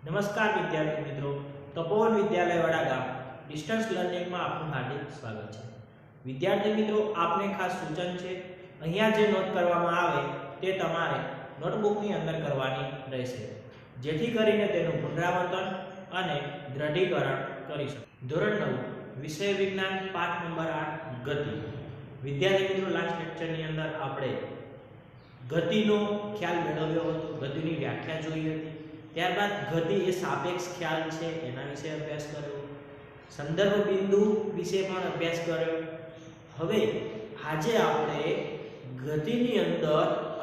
નમસ્કાર વિદ્યાર્થી મિત્રો, તપોવન વિદ્યાલય વડાગામ ડિસ્ટન્સ લર્નિંગમાં આપનું હાર્દિક સ્વાગત છે। વિદ્યાર્થી મિત્રો, આપને ખાસ સૂચન છે, અહીંયા જે નોટ કરવામાં આવે તે તમારે નોટબુકની અંદર કરવાની રહેશે, જેથી કરીને તેનું પુનરાવર્તન અને દ્રઢીકરણ કરી શકો। ધોરણ 9 વિષય વિજ્ઞાન પાઠ નંબર 8 ગતિ। વિદ્યાર્થી મિત્રો, લાસ્ટ લેક્ચરની અંદર આપણે ગતિનો ખ્યાલ મેળવ્યો હતો, ગતિની વ્યાખ્યા જોઈ હતી। ત્યારબાદ ગતિ એ સાપેક્ષ ખ્યાલ છે એના વિશે અભ્યાસ કર્યો, સંદર્ભ બિંદુ વિશે પણ અભ્યાસ કર્યો। હવે આજે આપણે ગતિની અંદર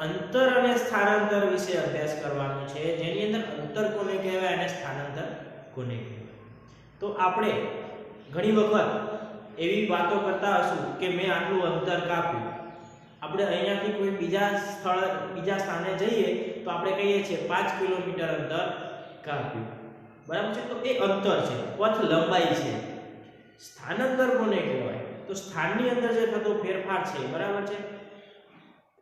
અંતર અને સ્થાનાંતર વિશે અભ્યાસ કરવાનો છે, જેની અંદર અંતર કોને કહેવાય અને સ્થાનાંતર કોને કહેવાય। તો આપણે ઘણી વખત એવી વાતો કરતા હશું કે મેં આટલું અંતર કાપ્યું, આપણે અહીંયાથી કોઈ બીજા સ્થાને જઈએ તો આપણે કહીએ છીએ 5 કિલોમીટર અંતર કાપ્યું, બરાબર છે। તો એ અંતર છે, પથ લંબાઈ છે। સ્થાનાંતર કોને કહેવાય? તો સ્થાનની અંદર જે થતો ફેરફાર છે, બરાબર છે,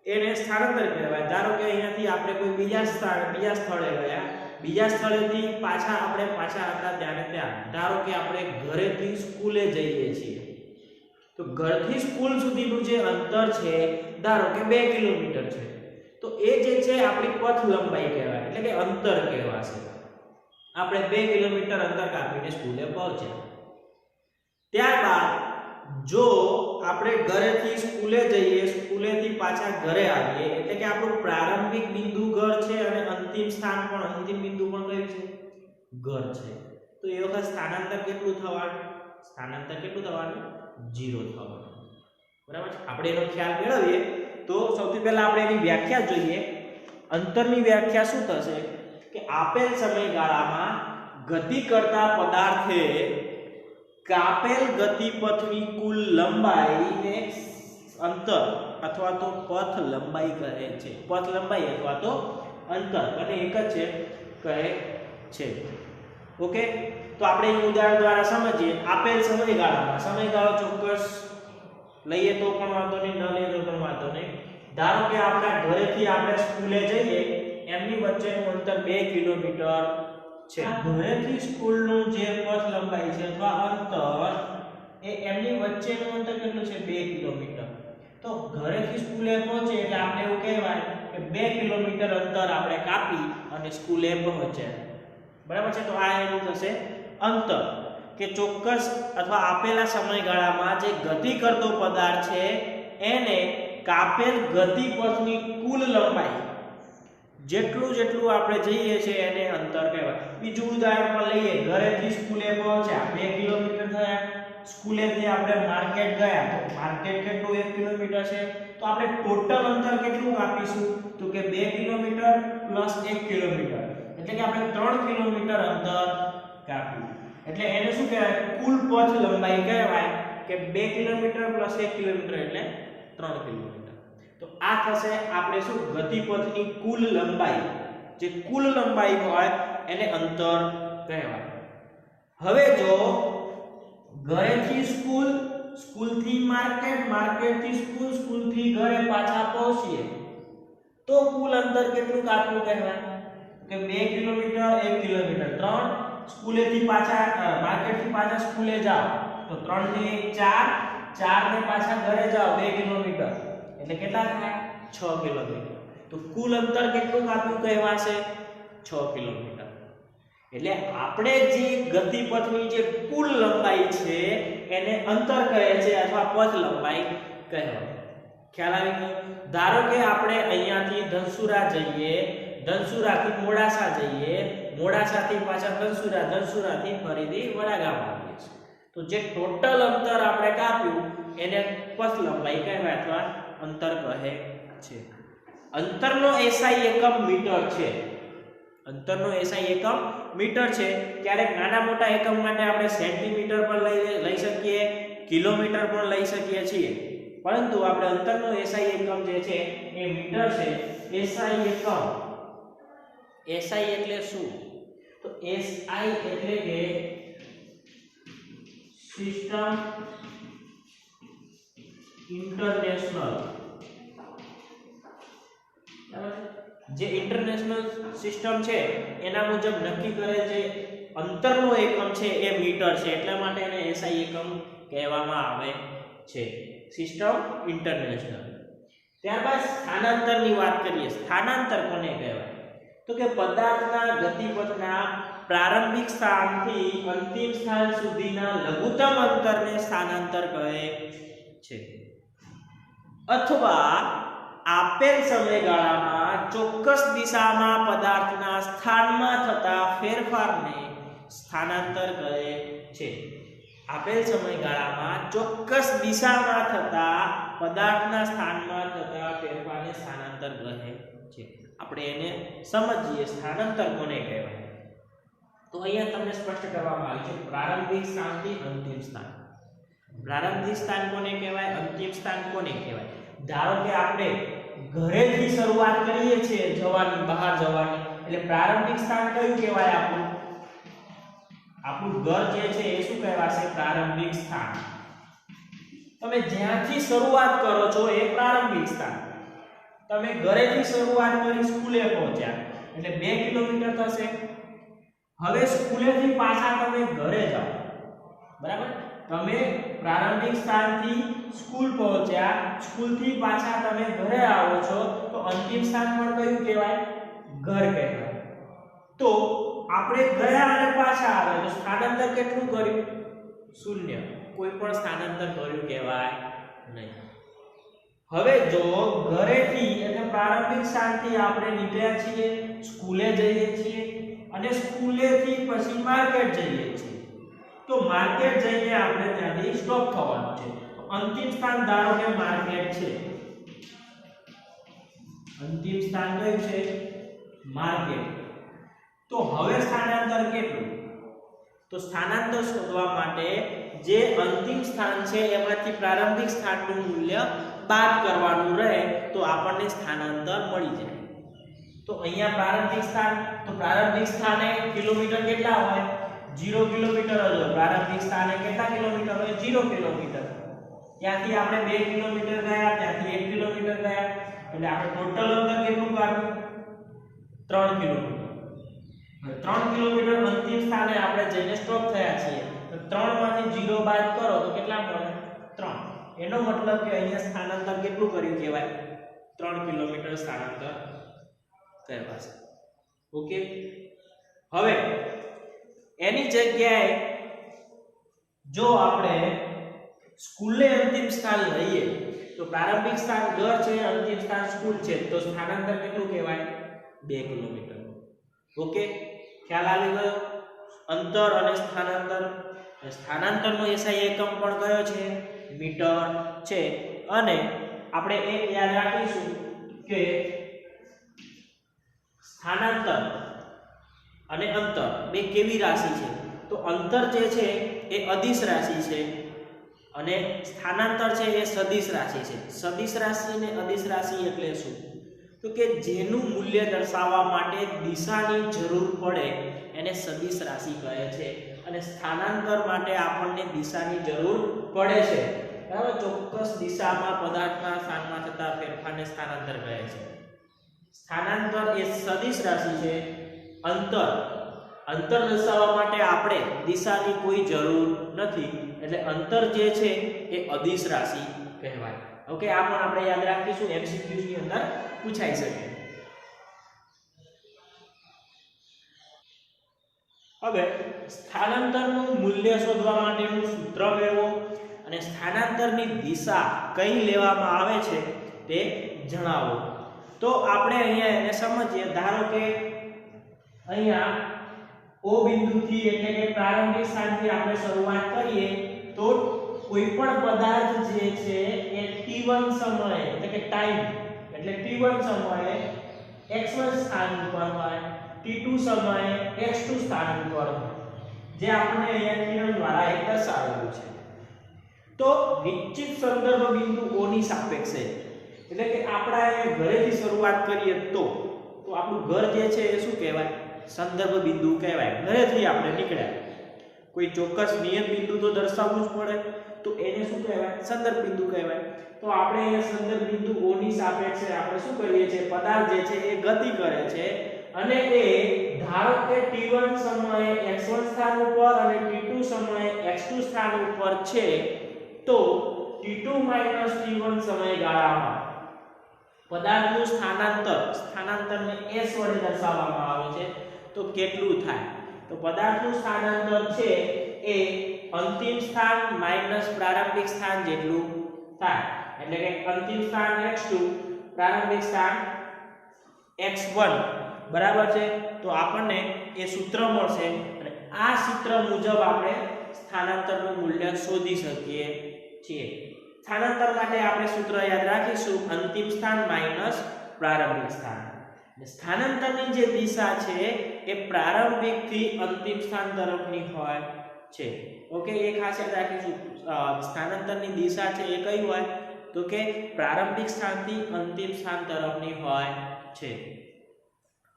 એને સ્થાનાંતર કહેવાય। ધારો કે અહીંયાથી આપણે કોઈ બીજા સ્થળે ગયા, બીજા સ્થળેથી પાછા હતા ત્યાં, ધારો કે આપણે ઘરેથી સ્કૂલે જઈએ છીએ, તો ઘરથી સ્કૂલ સુધીનું જે અંતર છે ધારો કે 2 કિલોમીટર છે, તો એ જે છે આપણી પથ લંબાઈ કહેવાય, એટલે કે અંતર કહેવાશે। આપણે 2 કિલોમીટર અંતર કાપીને સ્કૂલે પહોંચ્યા। ત્યારબાદ જો આપણે ઘરેથી સ્કૂલે જઈએ, સ્કૂલેથી પાછા ઘરે આવીએ, એટલે કે આપણું પ્રારંભિક બિંદુ ઘર છે અને અંતિમ બિંદુ પણ કયું છે? ઘર છે। તો એ વખત સ્થાનાંતર કેટલું થવાનું? 0 થવાનું, બરાબર છે। આપણે એનો ખ્યાલ મેળવીએ તો સૌથી પહેલા આપણે એની વ્યાખ્યા જોઈએ। અંતરની વ્યાખ્યા શું થશે કે આપેલ સમયગાળામાં ગતિ કરતા પદાર્થે કાપેલ ગતિપથની કુલ લંબાઈને અંતર અથવા તો પથ લંબાઈ કહે છે। પથ લંબાઈ અથવા તો અંતર બંને એક જ છે કહે છે। ઓકે, તો આપણે એક ઉદાહરણ દ્વારા સમજીએ। આપેલ સમયગાળો ચોક્કસ લઈએ તો પણ વાંધો નહીં, ન લઈએ તો પણ વાંધો નહીં। ધારો કે આપણા ઘરેથી આપણે સ્કૂલે જઈએ, એમની વચ્ચેનું અંતર 2 કિલોમીટર છે। ઘરેથી સ્કૂલનું જે પથ લંબાઈ છે અથવા અંતર એ એમની વચ્ચેનું અંતર કેટલું છે? 2 કિલોમીટર। તો ઘરેથી સ્કૂલે પહોંચે એટલે આપણે એવું કહેવાય કે 2 કિલોમીટર અંતર આપણે કાપી અને સ્કૂલે પહોંચ્યા, બરાબર છે। તો આ એનું થશે અંતર, કે ચોક્કસ અથવા આપેલા સમયગાળામાં જે ગતિ કરતો પદાર્થ છે એને કાપેલ ગતિપથની કુલ લંબાઈ જેટલું આપણે જઈએ છીએ એને અંતર કહેવાય। બીજું ઉદાહરણ પણ લઈએ। ઘરેથી સ્કૂલે પહોંચ્યા, 2 કિલોમીટર થયા। સ્કૂલેથી આપણે માર્કેટ ગયા, તો માર્કેટ કેટલું? 1 કિલોમીટર છે। તો આપણે ટોટલ અંતર કેટલું કાપીશું? તો કે 2 કિલોમીટર પ્લસ 1 કિલોમીટર, એટલે કે આપણે 3 કિલોમીટર અંતર કાપ્યું। એટલે એને શું કહેવાય? કુલ પથ લંબાઈ કહેવાય, કે 2 કિલોમીટર પ્લસ 1 કિલોમીટર એટલે 3 કિલોમીટર। તો આ થશે આપણે શું? ગતિપથની કુલ લંબાઈ, જે કુલ લંબાઈ હોય એને અંતર કહેવાય। હવે જો ઘરેથી સ્કૂલ, સ્કૂલથી માર્કેટ, માર્કેટથી સ્કૂલ, સ્કૂલથી ઘરે પાછા પહોંચીએ તો કુલ અંતર કેટલું કાપ્યું કહેવાય? કે 2 કિલોમીટર 1 કિલોમીટર 3। સ્કૂલેથી પાછા માર્કેટથી પાછા સ્કૂલે જાઓ તો 3 ને 1 4 ને પાછા ઘરે જાઓ 2 કિલોમીટર, એટલે કેટલા થાય? 6 કિલોમીટર। તો કુલ અંતર કેટલું કાપ્યું કહેવાશે? 6 કિલોમીટર। એટલે આપણે જે ગતિપથની જે કુલ લંબાઈ છે એને અંતર કહે છે અથવા પથ લંબાઈ કહેવાય। ખ્યાલ આવી ગયો? ધારો કે આપણે અહીંયાથી ધનસુરા જઈએ, ધનસુરાથી મોડાસા જઈએ, મોડાસાથી પાછા ધનસુરાથી ફરીથી વડાગામ આવીએ છીએ, તો જે ટોટલ અંતર આપણે કાપ્યું એને પથ લંબાઈ કહેવાય અથવા અંતર કહે છે। અંતરનો એસઆઈ એકમ મીટર છે। અંતરનો એસઆઈ એકમ મીટર છે। ક્યારેક નાના મોટા એકમ માટે આપણે સેન્ટીમીટર પણ લઈ શકીએ, કિલોમીટર પણ લઈ શકીએ છીએ, પરંતુ આપણે અંતરનો એસઆઈ એકમ જે છે એ મીટર છે। એસઆઈ એકમ, એસઆઈ એટલે શું? તો એસઆઈ એટલે કે સિસ્ટમ ઇન્ટરનેશનલ, જે ઇન્ટરનેશનલ સિસ્ટમ છે એના મુજબ નક્કી કરેલ જે અંતરનો એકમ છે એ મીટર છે, એટલા માટે એને એસઆઈ એકમ કહેવામાં આવે છે, સિસ્ટમ ઇન્ટરનેશનલ. ત્યારબાદ સ્થાનાંતરની વાત કરીએ. સ્થાનાંતર કોને કહેવાય? તો કે પદાર્થના ગતિપથના પ્રારંભિક સ્થાનથી અંતિમ સ્થાન સુધીના લઘુત્તમ અંતરને સ્થાનાંતર કહે છે. અથવા આપેલ સમયગાળામાં ચોક્કસ દિશામાં પદાર્થના સ્થાનમાં થતા ફેરફારને સ્થાનાંતર કહે છે. આપેલ સમયગાળામાં ચોક્કસ દિશામાં થતા પદાર્થના સ્થાનમાં થતા ફેરફારને સ્થાનાંતર કહે છે. આપણે એને સમજીએ સ્થાનાંતર કોને કહેવાય. તો અહીંયા તમને સ્પષ્ટ કરવામાં આવ્યું છે પ્રારંભિક સ્થાનથી અંતિમ સ્થાન. પ્રારંભિક સ્થાન કોને કહેવાય, અંતિમ સ્થાન કોને કહેવાય? ધારો કે આપણે ઘરેથી શરૂઆત કરીએ છીએ જવાની, બહાર જવાની, એટલે પ્રારંભિક સ્થાન કયું કહેવાય? આપણું ઘર જે છે એ શું કહેવાશે? પ્રારંભિક સ્થાન. તમે જ્યાંથી શરૂઆત કરો છો એ પ્રારંભિક સ્થાન. તમે ઘરેથી શરૂઆત કરી સ્કૂલે પહોંચ્યા એટલે 2 કિલોમીટર થશે. હવે સ્કૂલેથી પાછા તમે ઘરે જાઓ, બરાબર? તમે પ્રારંભિક સ્થાનથી સ્કૂલ પહોંચ્યા, સ્કૂલથી પાછા તમે ઘરે આવો છો તો અંતિમ સ્થાન પણ કયું કહેવાય? ઘર કહેવાય. તો આપણે ગયા અને પાછા આવે તો સ્થાનાંતર કેટલું કર્યું? શૂન્ય. કોઈ પણ સ્થાનાંતર કર્યું કહેવાય નહીં. હવે જો ઘરેથી એટલે પ્રારંભિક સ્થાનથી આપણે નીકળ્યા છીએ, સ્કૂલે જઈએ છીએ અને સ્કૂલેથી પછી માર્કેટ જઈએ છીએ, તો માર્કેટ જઈને આપણે ત્યાંથી સ્ટોપ થવાનું છે. તો અંતિમ સ્થાન ધારો કે માર્કેટ છે. અંતિમ સ્થાન કયું છે? માર્કેટ. તો હવે સ્થાનાંતર કેટલું? તો સ્થાનાંતર શોધવા માટે જે અંતિમ સ્થાન છે એમાંથી પ્રારંભિક સ્થાનનું મૂલ્ય બાદ કરવાનું રહે તો આપણને સ્થાનાંતર મળી જાય. તો અહીંયા પ્રારંભિક સ્થાન, તો પ્રારંભિક સ્થાને કિલોમીટર કેટલા હોય? 0 કિલોમીટર જ હોય. પ્રારંભિક સ્થાને કેટલા કિલોમીટર હોય? 0 કિલોમીટર. ત્યાંથી આપણે 2 કિલોમીટર ગયા, ત્યાંથી 1 કિલોમીટર ગયા, એટલે આપણે ટોટલ અંતર કેટલું કાઢ્યું? 3 કિલોમીટર. 3 કિલોમીટર અંતિમ સ્થાને આપણે જઈને સ્ટોપ થયા છીએ, તો 3 માંથી 0 બાદ કરો તો કેટલા મળે? 3. એનો મતલબ કે અહીંયા સ્થાનાંતર કેટલું કર્યું કહેવાય? 3 કિલોમીટર સ્થાનાંતર કહેવાશે. ઓકે. હવે એની જગ્યાએ જો આપણે સ્કૂલને અંતિમ સ્થાન લઈએ તો પ્રારંભિક સ્થાન ઘર છે, અંતિમ સ્થાન સ્કૂલ છે, તો સ્થાનાંતર કેટલું કહેવાય? 2 કિલોમીટર. ઓકે, ખ્યાલ આવી ગયો? અંતર અને સ્થાનાંતર. સ્થાનાંતરનો એસઆઈ એકમ પણ કયો છે? મીટર છે. અને આપણે એક યાદ રાખીશું કે સ્થાનાંતર અને અંતર બે કેવી રાશિ છે? તો અંતર જે છે એ અદિશ રાશિ છે અને સ્થાનાંતર છે એ સદિશ રાશિ છે. સદિશ રાશિ અને અદિશ રાશિ એટલે શું? તો કે જેનું મૂલ્ય દર્શાવવા માટે દિશાની જરૂર પડે એને સદિશ રાશિ કહે છે, અને સ્થાનાંતર માટે આપણને દિશાની જરૂર પડે છે, બરાબર? ચોક્કસ દિશામાં પદાર્થના સ્થાનમાં થતા ફેરફારને સ્થાનાંતર કહે છે. સ્થાનાંતર એ સદિશ રાશિ છે. અંતર દર્શાવવા માટે આપણે દિશાની કોઈ જરૂર નથી, એટલે અંતર જે છે એ અદિશ રાશિ કહેવાય. ઓકે, આ પણ આપણે યાદ રાખીશું, MCQs ની અંદર પૂછાઈ શકે. હવે સ્થાનાંતરનું મૂલ્ય શોધવા માટેનું સૂત્ર મેળવો અને સ્થાનાંતરની દિશા કઈ લેવામાં આવે છે તે જણાવો. તો આપણે અહીંયા એને સમજીએ. ધારો કે અહીંયા O બિંદુથી એટલે કે પ્રારંભિક સ્થાનથી આપણે શરૂઆત કરીએ તો કોઈ પણ પદાર્થ જે છે એ t1 સમયે એટલે કે ટાઈમ એટલે t1 સમયે x1 સ્થાન ઉપર હોય, t2 સમયે x2 સ્થાન ઉપર હોય, જે આપણે અહીંયા કિરણ દ્વારા એક દર્શાવેલું છે. તો નિશ્ચિત સંદર્ભ બિંદુ O ની સાપેક્ષે એટલે કે આપણે અહીંયા ઘરેથી શરૂઆત કરીએ તો આપણું ઘર જે છે એ શું કહેવાય? સંદર્ભ બિંદુ કહેવાય. ઘરેથી આપણે નીકળ્યા, કોઈ ચોક્કસ નિયત બિંદુ તો દર્શાવવું જ પડે, તો એને શું કહેવાય? સંદર્ભ બિંદુ કહેવાય. તો આપણે અહીંયા સંદર્ભ બિંદુ O ની સાપેક્ષે આપણે શું કરીએ છીએ? પદાર્થ જે છે એ ગતિ કરે છે અને એ ધારો કે t1 સમયે x1 સ્થાન ઉપર અને t2 સમયે x2 સ્થાન ઉપર છે, તો t2 t1 સમયગાળામાં પદાર્થનું સ્થાનાંતરને s વડે દર્શાવવામાં આવે છે. તો કેટલું થાય? તો પદાર્થનું સ્થાનાંતર છે એ અંતિમ સ્થાન માઈનસ પ્રારંભિક સ્થાન જેટલું થાય. એટલે કે અંતિમ સ્થાન x2 પ્રારંભિક સ્થાન x1 બરાબર છે. તો આપણને એ સૂત્ર મળશે અને આ સૂત્ર મુજબ આપણે સ્થાનાંતરનું મૂલ્ય શોધી શકીએ છીએ. સ્થાનાંતર માટે આપણે સૂત્ર યાદ રાખીશું, અંતિમ સ્થાન માઈનસ પ્રારંભિક સ્થાન. સ્થાનાંતરની જે દિશા છે એ પ્રારંભિક થી અંતિમ સ્થાન તરફની હોય છે. ઓકે, એ ખાસ યાદ રાખીશું. સ્થાનાંતરની દિશા છે એ કઈ હોય? તો કે પ્રારંભિક સ્થાનથી અંતિમ સ્થાન તરફની હોય છે.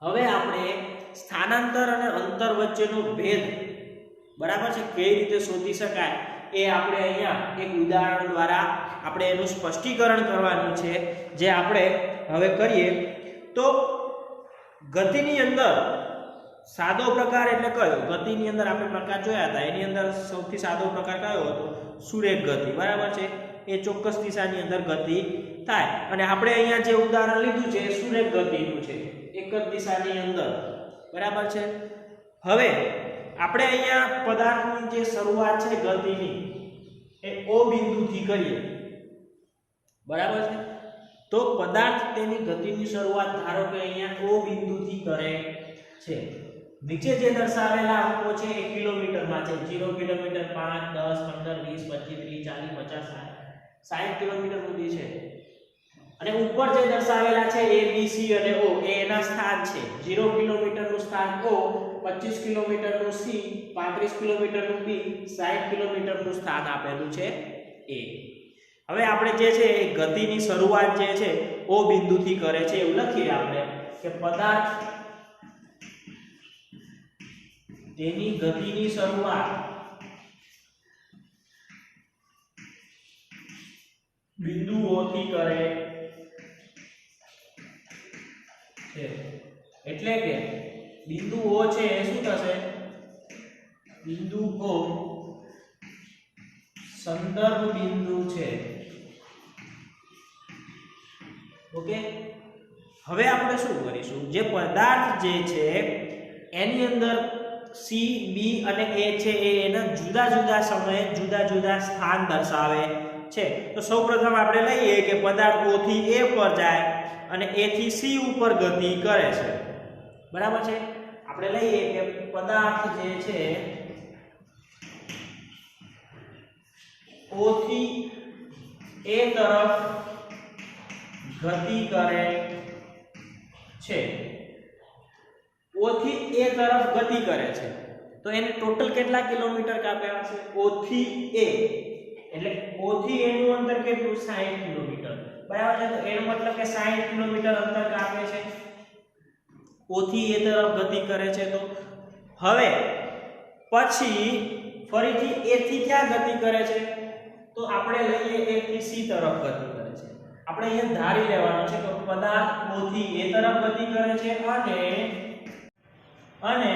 હવે આપણે સ્થાનાંતર અને અંતર વચ્ચેનો ભેદ બરાબર છે કઈ રીતે શોધી શકાય એ આપણે અહીંયા એક ઉદાહરણ દ્વારા આપણે એનું સ્પષ્ટીકરણ કરવાનું છે, જે આપણે હવે કરીએ. તો ગતિની અંદર સાદો પ્રકાર એટલે કયો? ગતિની અંદર આપણે પ્રકાર જોયા હતા, એની અંદર સૌથી સાદો પ્રકાર કયો હતો? સુરેખ ગતિ. બરાબર છે, એ ચોક્કસ દિશાની અંદર ગતિ થાય. અને આપણે અહીંયા જે ઉદાહરણ લીધું છે એ સુરેખ ગતિનું છે, એક જ દિશાની અંદર. બરાબર છે. હવે આપણે અહીંયા પદાર્થની જે શરૂઆત છે ગતિની એ O બિંદુથી કરીએ. બરાબર છે. તો પદાર્થ તેની ગતિની શરૂઆત ધારો કે અહીંયા O બિંદુથી કરે છે. નીચે જે દર્શાવેલા અંકો છે એ કિલોમીટરમાં છે. 0 કિલોમીટર, 5, 10, 15, 20, 25, 30, 40, 50, 60 કિલોમીટર સુધી છે. અને ઉપર જે દર્શાવેલા છે A, B, C અને O એ એના સ્થાન છે. 0 કિલોમીટરનું સ્થાન O, 25 કિલોમીટરનું C, 35 કિલોમીટરનું B, 60 કિલોમીટરનું સ્થાન આપેલું છે A. હવે આપણે જે છે એ ગતિની શરૂઆત જે છે O બિંદુથી કરે છે એવું લખીએ આપણે કે પદાર્થ તેની ગતિની શરૂઆત બિંદુ O થી કરે છે. એટલે કે બિંદુ O છે એ શું થશે? બિંદુ O સંદર્ભ બિંદુ છે. ઓકે, હવે આપણે શું કરીશું? જે પદાર્થ જે છે એની અંદર C, B અને A છે એ એના જુદા જુદા સમયે જુદા જુદા સ્થાન દર્શાવે છે. તો સૌપ્રથમ આપણે લઈએ કે પદાર્થ O થી A પર જાય અને A થી C ઉપર ગતિ કરે છે. બરાબર છે. આપણે લઈએ કે પદાર્થ જે છે O થી A તરફ ગતિ કરે છે. O થી A તરફ ગતિ કરે છે તો એને ટોટલ કેટલા કિલોમીટર કાપ્યા હશે? O થી A એટલે O થી A નું અંતર કેટલું? 60 કિલોમીટર. બરાબર છે. તો એનો મતલબ કે 60 કિલોમીટર અંતર કાપે છે. O થી A તરફ ગતિ કરે છે. તો હવે પછી ફરીથી A થી ક્યાં ગતિ કરે છે? તો આપણે લઈએ A થી C તરફ ગતિ કરે છે. આપણે અહીંયા ધારી લેવાનું છે કે પદાર્થ O થી A તરફ ગતિ કરે છે અને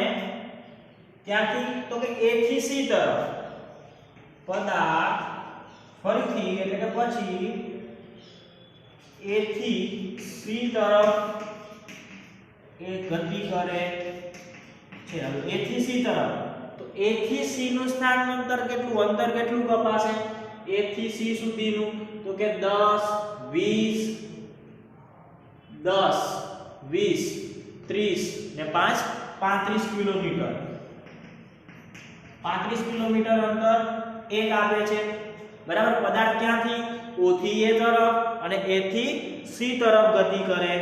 ત્યાંથી તો કે A થી C તરફ પદાર્થ ફરીથી એટલે કે પછી A થી C તરફ એ ગતિ કરે છે. હવે A થી C તરફ તો A થી C નું સ્થાન અંતર કેટલું કપાશે? A થી C સુધીનું તો કે 10, 20, 30 ને 5 35 કિલોમીટર. 35 કિલોમીટર અંતર એક આપે છે. બરાબર. પદાર્થ ક્યાંથી? O થી A તરફ અને A થી C તરફ ગતિ કરે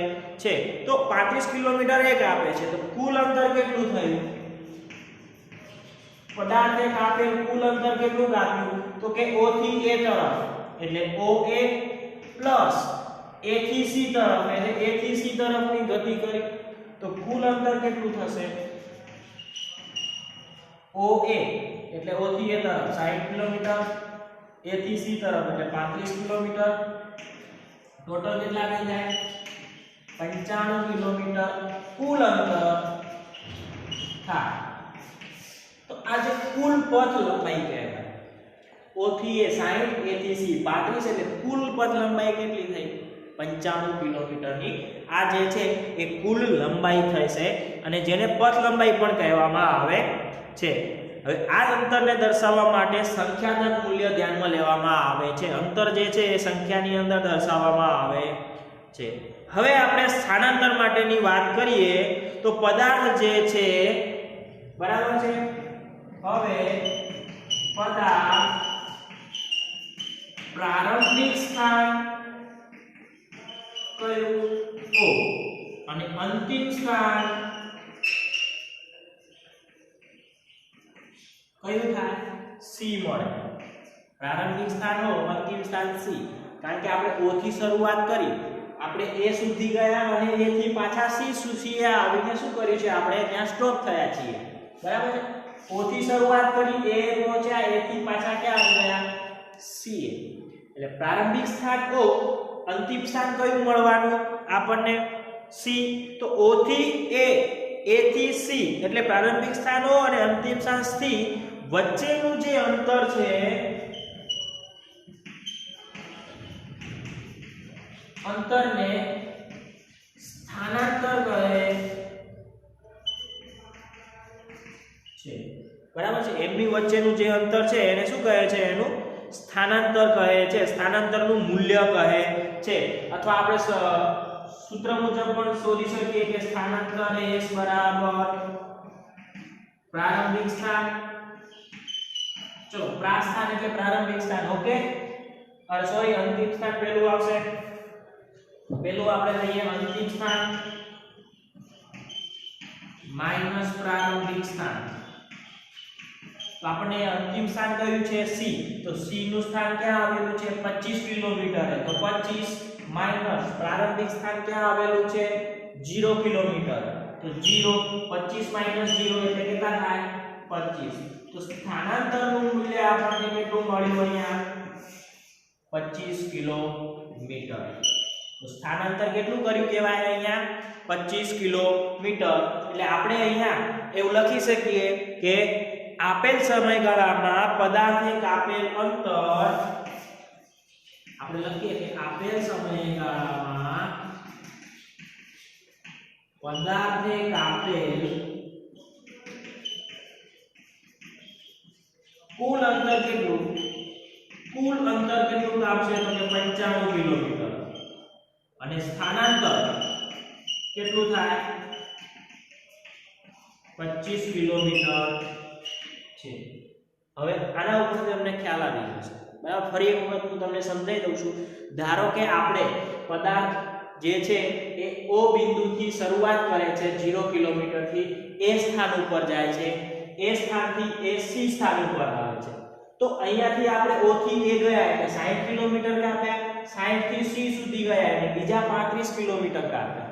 છે. તો 35 કિલોમીટર એક આપે છે. તો કુલ અંતર કેટલું થયું? પદાર્થે કાપેલ કુલ અંતર કેટલું કાપ્યું? તો કે O થી A તરફ એટલે OA પ્લસ A થી C તરફ એટલે A થી C તરફની ગતિ કરી તો કુલ અંતર કેટલું થશે? OA એટલે O થી A તરફ 60 કિલોમીટર, A થી C તરફ એટલે 35 કિલોમીટર, ટોટલ કેટલા થઈ જાય 95 કિલોમીટર કુલ અંતર થાય. તો આ જે કુલ પથ લંબાઈ કહેવાય. O થી A 60, A થી C 35 એટલે કુલ પથ લંબાઈ કેટલી થઈ 95 કિલોમીટરની. આ જે છે એ કુલ લંબાઈ થશે અને જેને પથ લંબાઈ પણ કહેવામાં આવે છે. હવે આ અંતરને દર્શાવવા માટે સંખ્યાત્મક મૂલ્ય ધ્યાનમાં લેવામાં આવે છે. અંતર જે છે એ સંખ્યાની અંદર દર્શાવવામાં આવે છે. હવે આપણે સ્થાનાંતર માટેની વાત કરીએ તો પદાર્થ જે છે બરાબર છે. હવે પદાર્થ પ્રારંભિક સ્થાન કયું O અને અંતિમ સ્થાન કયું થાય C મળે. પ્રારંભિક સ્થાન O, અંતિમ સ્થાન C. કારણ કે આપણે O થી શરૂઆત કરી, આપણે A સુધી ગયા અને A થી પાછા C સુધી આવીને શું કર્યું છે આપણે ત્યાં સ્ટોપ થયા છીએ. બરાબર છે. O થી શરૂઆત કરી, A પહોંચ્યા, A થી પાછા ક્યાં આવી ગયા C. એટલે પ્રારંભિક સ્થાન O, અંતિમ સ્થાન કયું મળવાનું આપણને C. તો O થી A, A થી C એટલે પ્રારંભિક સ્થાન O અને અંતિમ સ્થાન C વચ્ચેનું જે અંતર છે અંતરને સ્થાનાંતર કહે છે. બરાબર છે. એમની વચ્ચેનું જે અંતર છે એને શું કહે છે એનું સ્થાનાંતર કહે છે. સ્થાનાંતરનું મૂલ્ય કહે છે. અથવા આપણે સૂત્ર મુજબ પણ શોધી શકીએ કે સ્થાનાંતર S બરાબર પ્રારંભિક સ્થાન, ચલો પ્રાસ્થાન એટલે પ્રારંભિક સ્થાન, ઓકે. અરે સોરી, અંતિમ સ્થાન પહેલું આવશે. પહેલું આપણે લઈએ અંતિમ સ્થાન માઈનસ પ્રારંભિક સ્થાન. તો આપણને અંતિમ સ્થાન કયું છે C. તો C નું સ્થાન ક્યાં આવેલું છે 25 કિલોમીટર. તો 25 માઈનસ પ્રારંભિક સ્થાન ક્યાં આવેલું છે 0 કિલોમીટર. તો 0 25 માઈનસ 0 એટલે કેટલા થાય 25. તો સ્થાનાંતરનું મૂલ્ય આપણને કેટલું મળ્યું અહીંયા 25 કિલોમીટર. તો સ્થાનાંતર કેટલું કર્યું કહેવાય અહીંયા 25 કિલોમીટર. એટલે આપણે અહીંયા એવું લખી શકીએ કે આપેલ સમયગાળામાં પદાર્થે કાપેલ અંતર, આપણે લખીએ કે આપેલ સમયગાળામાં પદાર્થે કાપેલ કુલ અંતર કેટલું કાપશે તો કે 95 કિલોમીટર અને સ્થાનાંતર કેટલું થાય 25 કિલોમીટર છે. હવે આના ઉપર તમને ખ્યાલ આવી જશે. બરાબર. ફરી એક વખત હું તમને સમજાવી દઉં છું. ધારો કે આપણે પદાર્થ જે છે એ O બિંદુથી શરૂઆત કરે છે 0 કિલોમીટર થી, A સ્થાન ઉપર જાય છે, A સ્થાનથી A C સ્થાન ઉપર આવે છે. તો અહીંયાથી આપણે O થી A ગયા એટલે 60 કિલોમીટર કાપ્યા, 60 થી C સુધી ગયા એટલે બીજા 35 કિલોમીટર કાપ્યા.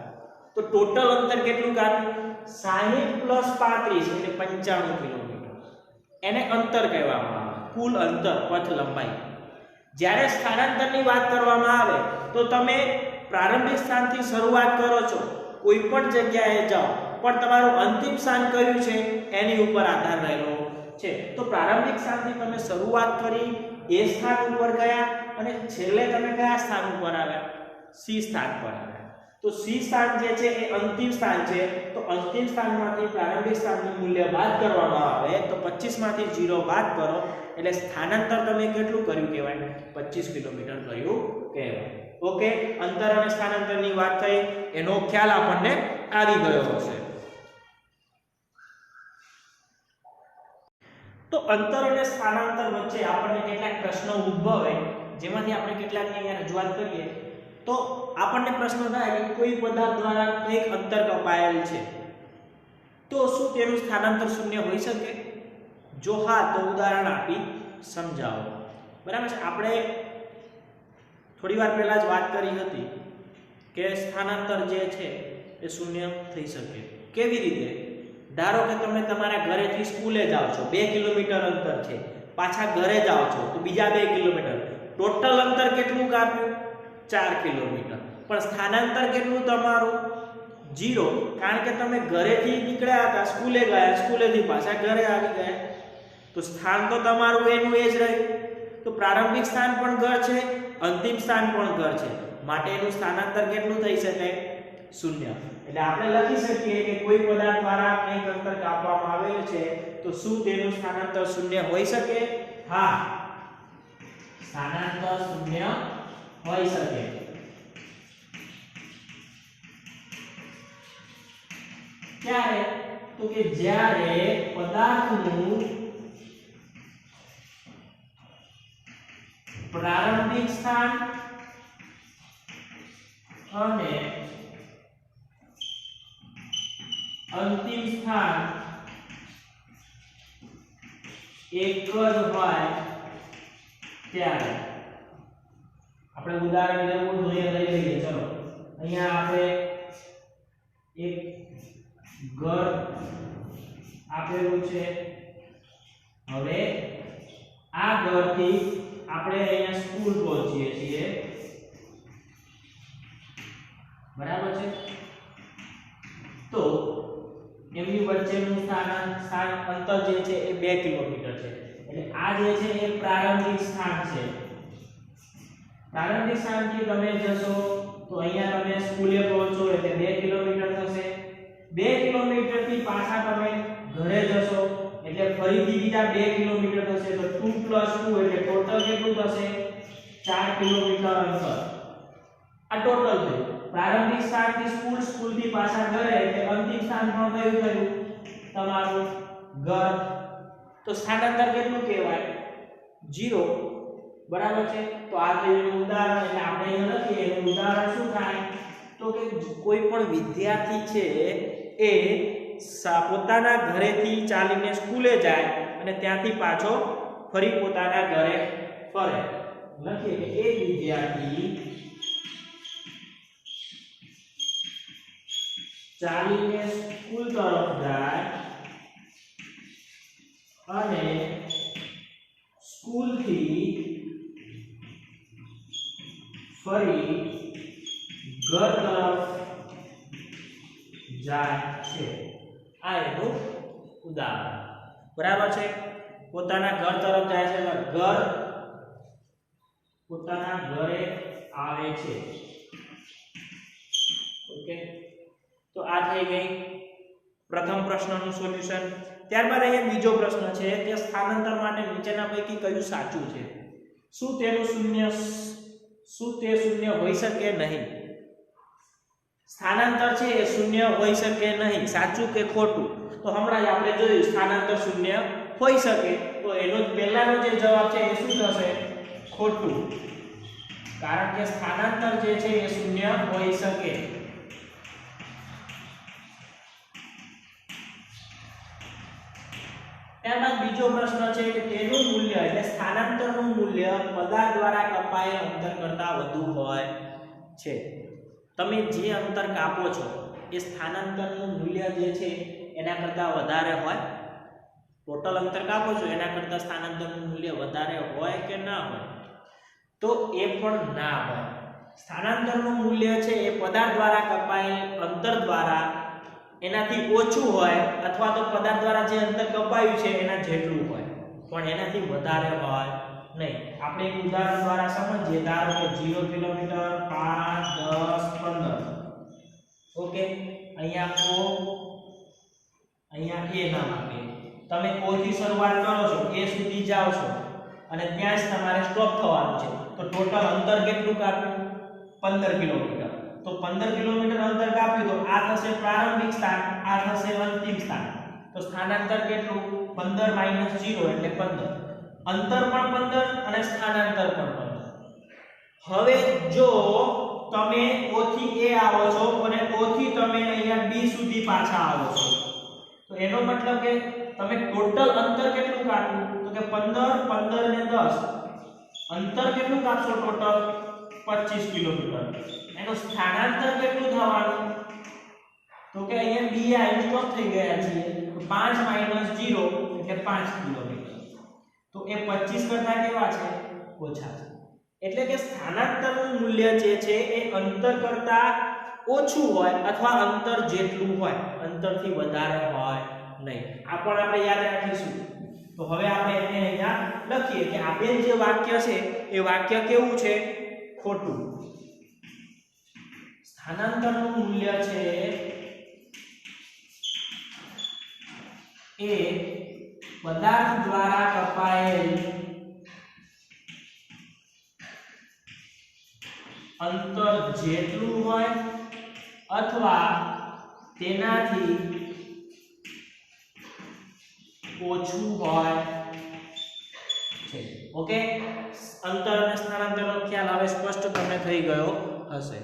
તો ટોટલ અંતર કેટલું કાપ્યું 60 + 35 એટલે 95 કિલોમીટર. એને અંતર કહેવામાં આવે, કુલ અંતર પથ લંબાઈ. જ્યારે સ્થાનાંતરની વાત કરવામાં આવે તો તમે પ્રારંભિક સ્થાનથી શરૂઆત કરો છો, કોઈ પણ જગ્યાએ જાઓ, પણ તમારું અંતિમ સ્થાન કયું છે એની ઉપર આધાર રહેલો છે. તો પ્રારંભિક સ્થાનથી તમે શરૂઆત કરી, A સ્થાન ઉપર ગયા અને છેલ્લે તમે કયા સ્થાન ઉપર આવ્યા C સ્થાન પર આવ્યા. તો C સ્થાન જે છે એ અંતિમ સ્થાન છે. તો અંતિમ સ્થાનમાંથી પ્રારંભિક સ્થાનનું મૂલ્ય બાદ કરવામાં આવે તો 25 માંથી 0 બાદ કરો એટલે સ્થાનાંતર તમે કેટલું કર્યું કહેવાય 25 કિલોમીટર કર્યું કહેવાય. ઓકે. અંતર અને સ્થાનાંતરની વાત થઈ, એનો ખ્યાલ આપણને આવી ગયો હશે. તો અંતર અને સ્થાનાંતર વચ્ચે આપણને કેટલાક પ્રશ્નો ઉદ્ભવે, જેમાંથી આપણે કેટલાકની અહીંયા રજૂઆત કરીએ. તો આપણને પ્રશ્ન થાય કે કોઈ પદાર્થ દ્વારા કંઈક અંતર કપાયેલ છે, તો શું તેનું સ્થાનાંતર શૂન્ય હોઈ શકે? જો હા તો ઉદાહરણ આપી સમજાવો. બરાબર છે. આપણે થોડી વાર પહેલા જ વાત કરી હતી કે સ્થાનાંતર જે છે એ શૂન્ય થઈ શકે. કેવી રીતે? ધારો કે તમે તમારા ઘરેથી સ્કૂલે જાઓ છો, 2 કિલોમીટર અંતર છે, પાછા ઘરે જાઓ છો તો બીજા 2 કિલોમીટર, ટોટલ અંતર કેટલું કાપ્યું? 4 કિલોમીટર. પણ સ્થાનાંતર કેટલું તમારું? 0, કારણ કે તમે ઘરેથી નીકળ્યા હતા, સ્કૂલે ગયા, સ્કૂલેથી પાછા ઘરે આવી ગયા, તો સ્થાન તો તમારું એનું એ જ રહ્યું. તો પ્રારંભિક સ્થાન પણ ઘર છે, અંતિમ સ્થાન પણ ઘર છે, માટે એનું સ્થાનાંતર કેટલું થઈ શકે? 0. એટલે આપણે લખી શકીએ કે કોઈ પદાર્થ દ્વારા કંઈક અંતર કાપવામાં આવેલું છે તો શું તેનું સ્થાનાંતર 0 હોઈ શકે? હા, સ્થાનાંતર 0 હોઈ શકે. ક્યારે? તો કે જ્યારે પદાર્થનું પ્રારંભિક સ્થાન અને અંતિમ સ્થાન એક જ હોય ત્યારે. આપણે ઉદાહરણ લેવું જોઈએ, લઈ લઈએ. ચલો, અહીંયા આપણે એક ઘર આપેલું છે. હવે આ ઘરથી આપણે અહીંયા સ્કૂલ પહોંચીએ છીએ, બરાબર છે? તો એમની વચ્ચેનું સ્થાન અંતર જે છે એ 2 કિલોમીટર છે. એટલે આ જે છે એ પ્રારંભિક સ્થાન છે. પ્રારંભિક સ્થાનથી તમે જશો તો અહીંયા તમે સ્કૂલે પહોંચો એટલે 2 કિલોમીટર થશે. 2 કિલોમીટરથી પાછા તમે ઘરે જશો એટલે ફરીથી બીજા 2 કિલોમીટર થશે. તો 2 + 2 એટલે ટોટલ કેટલું થશે? 4 કિલોમીટર અંતર. આ ટોટલ થયું. પ્રારંભિક સ્થાનથી સ્કૂલ, સ્કૂલથી પાછા ઘરે એટલે અંતિમ સ્થાન પણ કયું થયું? તમારું ઘર. તો સ્થાનાંતર કેટલું કહેવાય? 0. બરાબર છે? તો આ થયું ઉદાહરણ. એટલે આપણે અહીં લખીએ એનું ઉદાહરણ શું થાય? તો કે કોઈ પણ વિદ્યાર્થી છે એ પોતાના ઘરેથી ચાલીને સ્કૂલે જાય અને ત્યાંથી પાછો ફરી પોતાના ઘરે ફરે. લખીએ કે એક વિદ્યાર્થી ચાલીને સ્કૂલ તરફ જાય અને સ્કૂલથી ફરી ઘર તરફ જાય છે. આ એનું ઉદાહરણ. બરાબર છે? પોતાના ઘર તરફ જાય છે એટલે ઘર પોતાના ઘરે આવે છે. ઓકે, તો આ થઈ ગઈ પ્રથમ પ્રશ્નનું સોલ્યુશન. ત્યારબાદ અહીંયા બીજો પ્રશ્ન છે કે સ્થાનાંતર માટે નીચેના પૈકી કયું સાચું છે? શું તે શૂન્ય હોઈ શકે નહીં? સ્થાનાંતર છે એ શૂન્ય હોઈ શકે નહીં, સાચું કે ખોટું? તો હમણાં જ આપણે જોયું સ્થાનાંતર શૂન્ય હોઈ શકે. તો એનો પહેલાનો જે જવાબ છે એ શું થશે? ખોટું. કારણ કે સ્થાનાંતર જે છે એ શૂન્ય હોઈ શકે. ત્યારબાદ બીજો પ્રશ્ન છે કે તેનું મૂલ્ય એટલે સ્થાનાંતરનું મૂલ્ય પદાર્થ દ્વારા કપાયેલ અંતર કરતાં વધુ હોય છે. તમે જે અંતર કાપો છો એ સ્થાનાંતરનું મૂલ્ય જે છે એના કરતાં વધારે હોય? ટોટલ અંતર કાપો છો એના કરતાં સ્થાનાંતરનું મૂલ્ય વધારે હોય કે ના હોય? તો એ પણ ના હોય. સ્થાનાંતરનું મૂલ્ય છે એ પદાર્થ દ્વારા કપાયેલ અંતર દ્વારા એનાથી ઓછું હોય અથવા તો પદાર્થ દ્વારા જે અંતર કપાયું છે એના જેટલું હોય, પણ એનાથી વધારે હોય નહીં. આપણે એક ઉદાહરણ દ્વારા સમજીએ. ધારો કે 0 કિલોમીટર, 5, 10, 15. ઓકે, અહીંયા O, અહીંયા A નામ આપીએ. તમે O થી શરૂઆત કરો છો, A સુધી જાઓ છો અને ત્યાં જ તમારે સ્ટોપ થવાનું છે. તો ટોટલ અંતર કેટલું કાપ્યું? 15 કિલોમીટર. તો 15 કિલોમીટર અંતર કાપ્યું તો આ થશે પ્રારંભિક સ્થાન, આ થશે અંતિમ સ્થાન. તો સ્થાનાંતર કેટલું? 15 - 0 એટલે 15. અંતર પણ 15 અને સ્થાનાંતર પણ 15. હવે જો તમે O થી A આવો છો અને O થી તમે અહીંયા B સુધી પાછા આવો છો તો એનો મતલબ કે તમે ટોટલ અંતર કેટલું કાપ્યું? તો કે 15, 15 ને 10. અંતર કેટલું કાપશો? Total 25 kilometre. એનું સ્થાનાંતર કેટલું થવાનું? તો કે અહીંયા B આઈ સ્ટોપ થઈ ગયા છે. તો 5 - 0 એટલે 5 કિલોમીટર, તો એ 25 કરતા કેવા છે? ઓછા છે. એટલે કે સ્થાનાંતરનું મૂલ્ય જે છે એ અંતર કરતા ઓછું હોય અથવા અંતર જેટલું હોય, અંતરથી વધારે હોય નહીં. આ પણ આપણે યાદ રાખીશું. તો હવે આપણે એને અહીંયા લખીએ કે આપેલ જે વાક્ય છે એ વાક્ય કેવું છે? ખોટું. સ્થાનાંતરનું મૂલ્ય છે એ પદાર્થ દ્વારા કપાયેલ અંતર જેટલું હોય અથવા તેનાથી ઓછું હોય છે. ઓકે, અંતર અને સ્થાનાંતરનો ખ્યાલ હવે સ્પષ્ટ તમને થઈ ગયો હશે.